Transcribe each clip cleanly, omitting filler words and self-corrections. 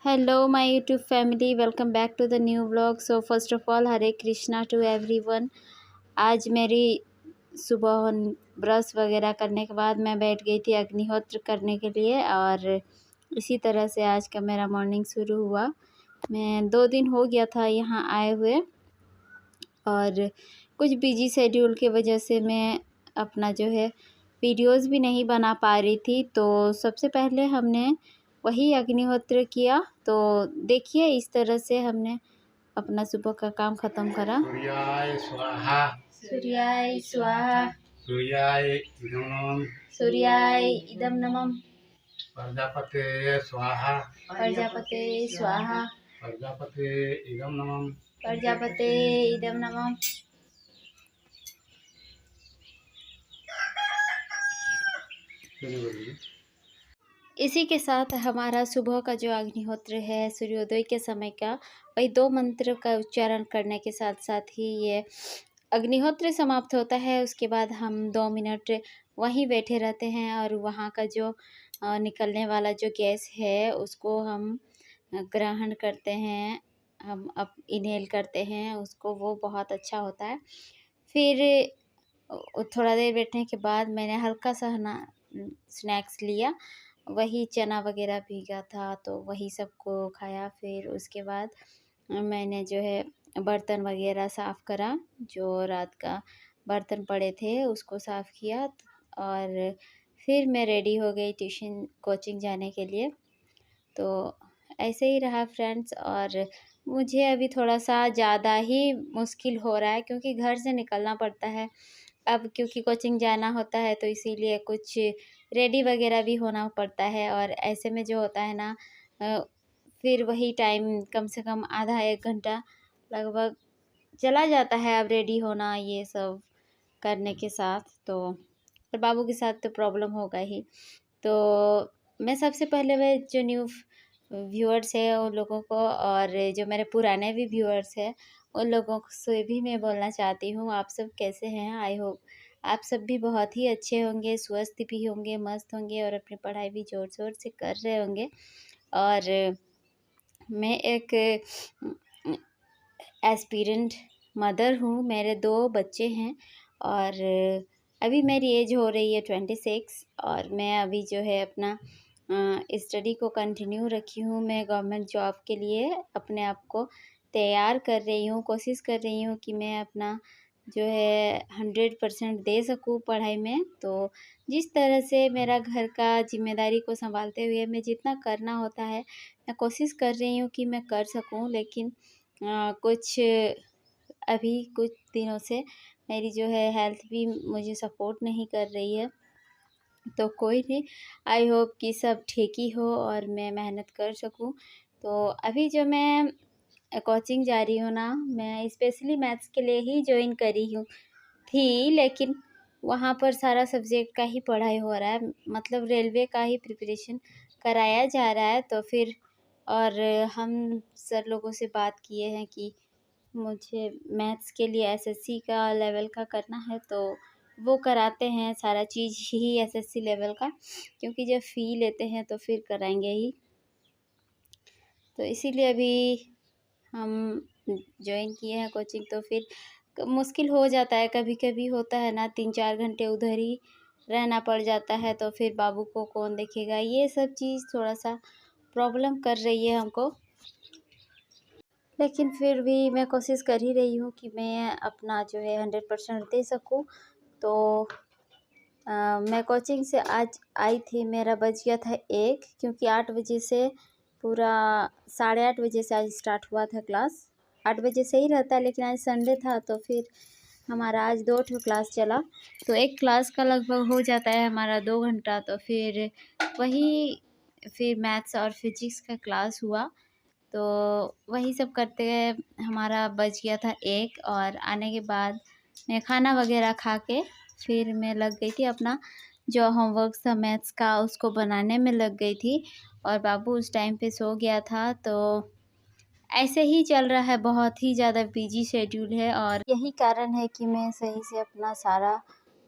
Hello, my YouTube family. Welcome back to the new vlog. So first of all, Hare Krishna to everyone. आज मेरी सुबह brush वगैरह करने के बाद मैं बैठ गई थी अग्निहोत्र करने के लिए और इसी तरह से आज का मेरा मॉर्निंग शुरू हुआ। मैं 2 दिन हो गया था यहाँ आए हुए और कुछ बिजी शेड्यूल की वजह से मैं अपना जो है वीडियोस भी नहीं बना पा रही थी। तो सबसे पहले हमने वही अग्निहोत्र किया। तो देखिए इस तरह से हमने अपना सुबह का काम खत्म करा। सूर्याय स्वाहा सूर्याय स्वाहा सूर्याय इदं नमः सूर्याय इदं नमः प्रजापते स्वाहा प्रजापते स्वाहा प्रजापते इदं नमः प्रजापते इदं नमः। इसी के साथ हमारा सुबह का जो अग्निहोत्र है सूर्योदय के समय का, वही 2 मंत्र का उच्चारण करने के साथ साथ ही ये अग्निहोत्र समाप्त होता है। उसके बाद हम 2 मिनट वहीं बैठे रहते हैं और वहाँ का जो निकलने वाला जो गैस है उसको हम ग्रहण करते हैं, हम अब इनहेल करते हैं उसको, वो बहुत अच्छा होता है। फिर थोड़ा देर बैठने के बाद मैंने हल्का सा ना स्नैक्स लिया, वही चना वगैरह भीगा था तो वही सबको खाया। फिर उसके बाद मैंने जो है बर्तन वगैरह साफ़ करा, जो रात का बर्तन पड़े थे उसको साफ़ किया और फिर मैं रेडी हो गई ट्यूशन कोचिंग जाने के लिए। तो ऐसे ही रहा फ्रेंड्स। और मुझे अभी थोड़ा सा ज़्यादा ही मुश्किल हो रहा है क्योंकि घर से निकलना पड़ता है अब, क्योंकि कोचिंग जाना होता है तो इसीलिए कुछ रेडी वगैरह भी होना पड़ता है। और ऐसे में जो होता है ना फिर वही टाइम कम से कम आधा 1 घंटा लगभग चला जाता है अब रेडी होना ये सब करने के साथ। तो और बाबू के साथ तो प्रॉब्लम होगा ही। तो मैं सबसे पहले वे जो न्यू व्यूअर्स है उन लोगों को और जो मेरे पुराने भी व्यूअर्स हैं उन लोगों से भी मैं बोलना चाहती हूँ, आप सब कैसे हैं। आई होप आप सब भी बहुत ही अच्छे होंगे, स्वस्थ भी होंगे, मस्त होंगे और अपनी पढ़ाई भी ज़ोर शोर से कर रहे होंगे। और मैं एक एस्पिरेंट मदर हूँ, मेरे 2 बच्चे हैं और अभी मेरी एज हो रही है 26 और मैं अभी जो है अपना स्टडी को कंटिन्यू रखी हूँ। मैं गवर्नमेंट जॉब के लिए अपने आप को तैयार कर रही हूँ, कोशिश कर रही हूँ कि मैं अपना जो है 100% दे सकूँ पढ़ाई में। तो जिस तरह से मेरा घर का जिम्मेदारी को संभालते हुए मैं जितना करना होता है मैं कोशिश कर रही हूँ कि मैं कर सकूँ। लेकिन कुछ अभी कुछ दिनों से मेरी जो है हेल्थ भी मुझे सपोर्ट नहीं कर रही है। तो कोई नहीं, आई होप कि सब ठीक ही हो और मैं मेहनत कर सकूं। तो अभी जो मैं कोचिंग जा रही हूँ ना, मैं स्पेशली मैथ्स के लिए ही ज्वाइन करी हूँ थी, लेकिन वहाँ पर सारा सब्जेक्ट का ही पढ़ाई हो रहा है, मतलब रेलवे का ही प्रिपरेशन कराया जा रहा है। तो फिर और हम सर लोगों से बात किए हैं कि मुझे मैथ्स के लिए एसएससी का लेवल का करना है तो वो कराते हैं सारा चीज़ ही एसएससी लेवल का, क्योंकि जब फ़ी लेते हैं तो फिर कराएंगे ही। तो इसीलिए अभी हम ज्वाइन किए हैं कोचिंग। तो फिर मुश्किल हो जाता है, कभी कभी होता है ना 3-4 घंटे उधर ही रहना पड़ जाता है, तो फिर बाबू को कौन देखेगा, ये सब चीज़ थोड़ा सा प्रॉब्लम कर रही है हमको। लेकिन फिर भी मैं कोशिश कर ही रही हूँ कि मैं अपना जो है 100% दे सकूँ। तो मैं कोचिंग से आज आई थी, मेरा बज गया था 1, क्योंकि 8 बजे से पूरा 8:30 बजे से आज स्टार्ट हुआ था क्लास। 8 बजे से ही रहता है लेकिन आज संडे था तो फिर हमारा आज 2 क्लास चला। तो एक क्लास का लगभग हो जाता है हमारा 2 घंटा। तो फिर वही फिर मैथ्स और फिजिक्स का क्लास हुआ, तो वही सब करते हमारा बज गया था 1। और आने के बाद मैं खाना वगैरह खा के फिर मैं लग गई थी अपना जो होमवर्क था मैथ्स का उसको बनाने में लग गई थी और बाबू उस टाइम पे सो गया था। तो ऐसे ही चल रहा है, बहुत ही ज़्यादा बिजी शेड्यूल है और यही कारण है कि मैं सही से अपना सारा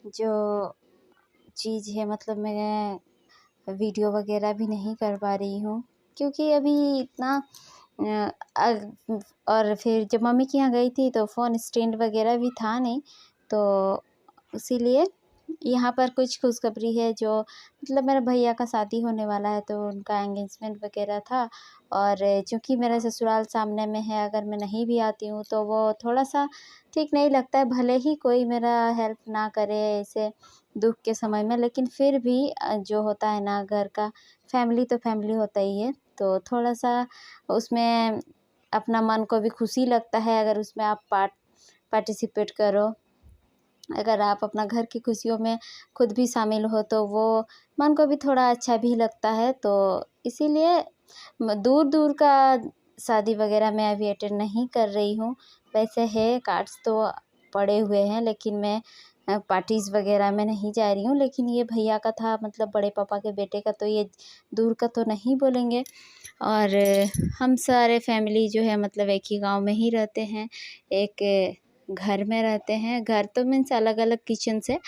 जो चीज़ है, मतलब मैं वीडियो वगैरह भी नहीं कर पा रही हूँ। क्योंकि अभी इतना और फिर जब मम्मी के यहाँ गई थी तो फ़ोन स्टैंड वगैरह भी था नहीं, तो इसीलिए यहाँ पर कुछ खुशखबरी है। जो मतलब मेरे भैया का शादी होने वाला है तो उनका एंगेजमेंट वगैरह था, और चूँकि मेरा ससुराल सामने में है, अगर मैं नहीं भी आती हूँ तो वो थोड़ा-सा ठीक नहीं लगता है। भले ही कोई मेरा हेल्प ना करे ऐसे दुःख के समय में, लेकिन फिर भी जो होता है ना घर का, फैमिली तो फैमिली होता ही है, तो थोड़ा-सा उसमें अपना मन को भी खुशी लगता है अगर उसमें आप पार्टिसिपेट करो। अगर आप अपना घर की खुशियों में खुद भी शामिल हो तो वो मन को भी थोड़ा अच्छा भी लगता है। तो इसीलिए दूर-दूर का शादी वगैरह मैं अभी अटेंड नहीं कर रही हूँ। वैसे है कार्ड्स तो पड़े हुए हैं, लेकिन मैं पार्टीज़ वगैरह में नहीं जा रही हूँ। लेकिन ये भैया का था, मतलब बड़े पापा के बेटे का, तो ये दूर का तो नहीं बोलेंगे। और हम सारे फैमिली जो है मतलब एक ही गाँव में ही रहते हैं, एक घर में रहते हैं। घर तो मीन्स अलग-अलग किचन से,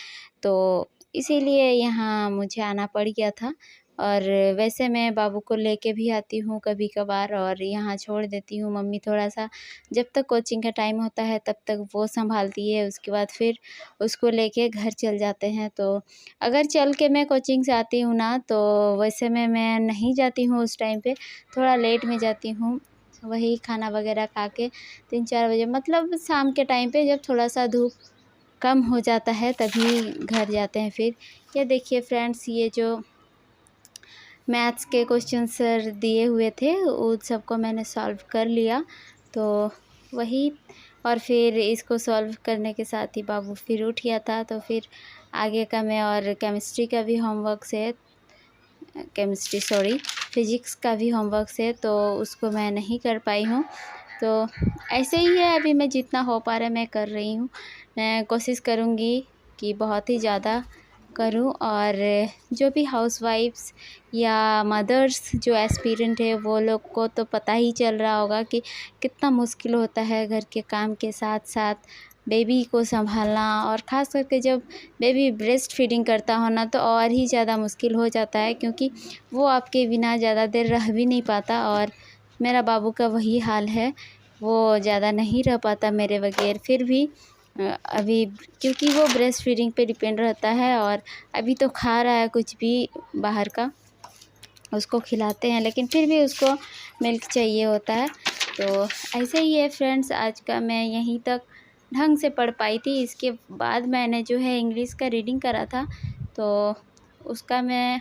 तो इसीलिए यहाँ मुझे आना पड़ गया था। और वैसे मैं बाबू को लेके भी आती हूँ कभी-कभार और यहाँ छोड़ देती हूँ। मम्मी थोड़ा-सा जब तक कोचिंग का टाइम होता है तब तक वो सँभालती है, उसके बाद फिर उसको लेके घर चल जाते हैं। तो अगर चल के मैं कोचिंग से आती हूँ ना, तो वैसे में मैं नहीं जाती हूँ उस टाइम पे, थोड़ा लेट में जाती हूँ। वही खाना वगैरह खा के 3-4 बजे, मतलब शाम के टाइम पे जब थोड़ा-सा धूप कम हो जाता है तभी घर जाते हैं फिर। ये देखिए फ्रेंड्स, ये जो मैथ्स के क्वेश्चन सर दिए हुए थे उन सबको मैंने सॉल्व कर लिया, तो वही। और फिर इसको सॉल्व करने के साथ ही बाबू फिर उठ गया था, तो फिर आगे का मैं, और केमिस्ट्री का भी होमवर्क से, फिज़िक्स का भी होमवर्क है, तो उसको मैं नहीं कर पाई हूँ। तो ऐसे ही है, अभी मैं जितना हो पा रहा है मैं कर रही हूँ। मैं कोशिश करूँगी कि बहुत ही ज़्यादा करूँ। और जो भी हाउसवाइफ्स या मदर्स जो एस्पिरेंट है वो लोग को तो पता ही चल रहा होगा कि कितना मुश्किल होता है घर के काम के साथ साथ बेबी को संभालना। और ख़ास करके जब बेबी ब्रेस्ट फीडिंग करता हो ना, तो और ही ज़्यादा मुश्किल हो जाता है, क्योंकि वो आपके बिना ज़्यादा देर रह भी नहीं पाता। और मेरा बाबू का वही हाल है, वो ज़्यादा नहीं रह पाता मेरे बगैर। फिर भी अभी क्योंकि वो ब्रेस्ट फीडिंग पे डिपेंड रहता है, और अभी तो खा रहा है कुछ भी बाहर का, उसको खिलाते हैं, लेकिन फिर भी उसको मिल्क चाहिए होता है। तो ऐसे ही है फ्रेंड्स, आज का मैं यहीं तक ढंग से पढ़ पाई थी। इसके बाद मैंने जो है इंग्लिश का रीडिंग करा था, तो उसका मैं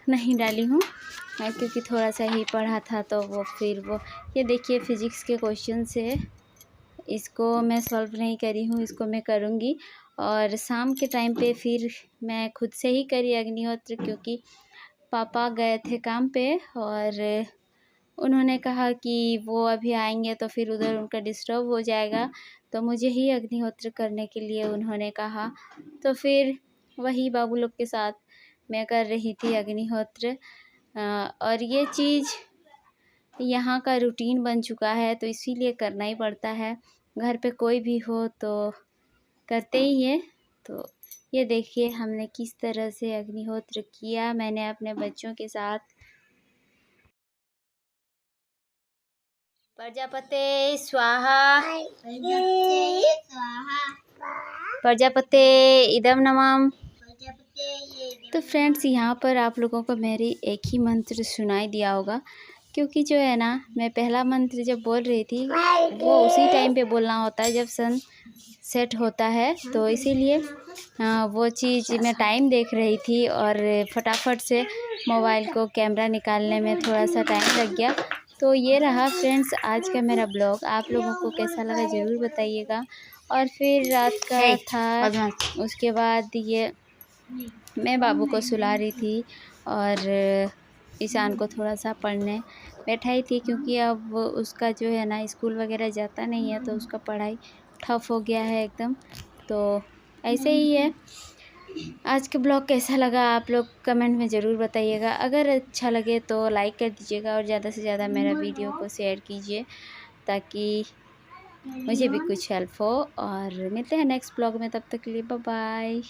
नहीं डाली हूँ, क्योंकि थोड़ा सा ही पढ़ा था। तो वो फिर वो ये देखिए फिज़िक्स के क्वेश्चन से, इसको मैं सॉल्व नहीं करी हूँ, इसको मैं करूँगी। और शाम के टाइम पे फिर मैं खुद से ही करी अग्निहोत्र, क्योंकि पापा गए थे काम पे और उन्होंने कहा कि वो अभी आएंगे तो फिर उधर उनका डिस्टर्ब हो जाएगा, तो मुझे ही अग्निहोत्र करने के लिए उन्होंने कहा। तो फिर वही बाबू लोग के साथ मैं कर रही थी अग्निहोत्र। और ये चीज़ यहाँ का रूटीन बन चुका है, तो इसीलिए करना ही पड़ता है। घर पे कोई भी हो तो करते ही हैं। तो ये देखिए हमने किस तरह से अग्निहोत्र किया, मैंने अपने बच्चों के साथ। प्रजापते स्वाहा, प्रजापते इदम नमः। तो फ्रेंड्स, यहाँ पर आप लोगों को मेरी एक ही मंत्र सुनाई दिया होगा, क्योंकि जो है ना, मैं पहला मंत्र जब बोल रही थी वो उसी टाइम पे बोलना होता है जब सन सेट होता है, तो इसीलिए वो चीज़ मैं टाइम देख रही थी और फटाफट से मोबाइल को कैमरा निकालने में थोड़ा सा टाइम लग गया। तो ये रहा फ्रेंड्स आज का मेरा ब्लॉग, आप लोगों को कैसा लगा ज़रूर बताइएगा। और फिर रात का था, उसके बाद ये मैं बाबू को सुला रही थी और ईशान को थोड़ा सा पढ़ने बैठाई थी, क्योंकि अब उसका जो है ना स्कूल वगैरह जाता नहीं है, तो उसका पढ़ाई ठप हो गया है एकदम। तो ऐसे ही है। आज का ब्लॉग कैसा लगा आप लोग कमेंट में ज़रूर बताइएगा। अगर अच्छा लगे तो लाइक कर दीजिएगा और ज़्यादा से ज़्यादा मेरा वीडियो को शेयर कीजिए, ताकि मुझे भी कुछ हेल्प हो। और मिलते हैं नेक्स्ट ब्लॉग में, तब तक के लिए बाय बाय।